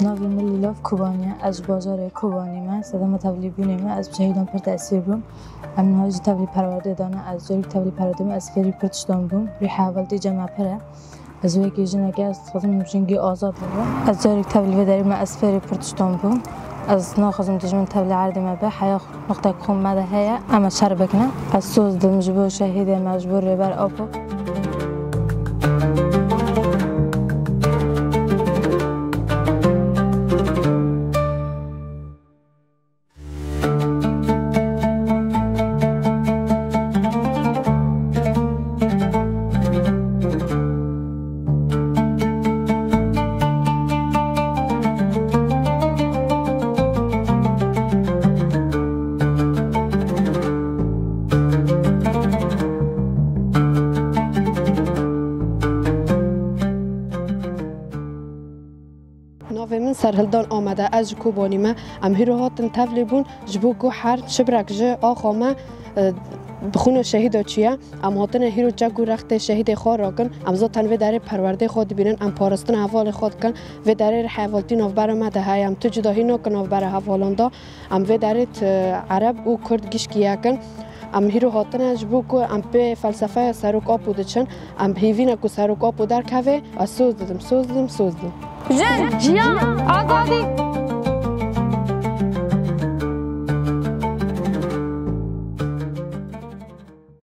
ناوی ملی لاف کوبانیه از بازار کوبانی ما صدام تبلیغی ما از شهیدان پر تأثیر بوم امنهاج تبلیغ پرورده دانه از جوری تبلیغ پرورده ما از فری پرتشتم بوم ری حوالتی جمع پره از وی جنگ که از خودم جنگی آزاد بود از جوری تبلیغ داری ما از فری پرتشتم بوم از ناخذم تجمن تبلیغ عرض ما به حیا نقطه خم ماذا هي اما شربكنا از سوز مجبور شهید مجبور بر آبو من سرهلدان آمده از کوبانی ما ام هیروهاتن تبلیغون جبو کو هر شبرک ج آخا ما بخون شهید چیه ام هاتن هیرو جگو رخت شهید خور راکن ام زاتن و داره پرورده خود بینن ام پارستن حوال خود کن و داره حوالتی نو بر ما ده ام تو جداهی نو کن بر حوالندا ام و داره عرب و کرد گیش کیا کن ام هیرو هاتن جبو کو ام به فلسفه سروک آب بودن ام هیوینا کو سروک آب در کوه سوز دم جن جیان آزادی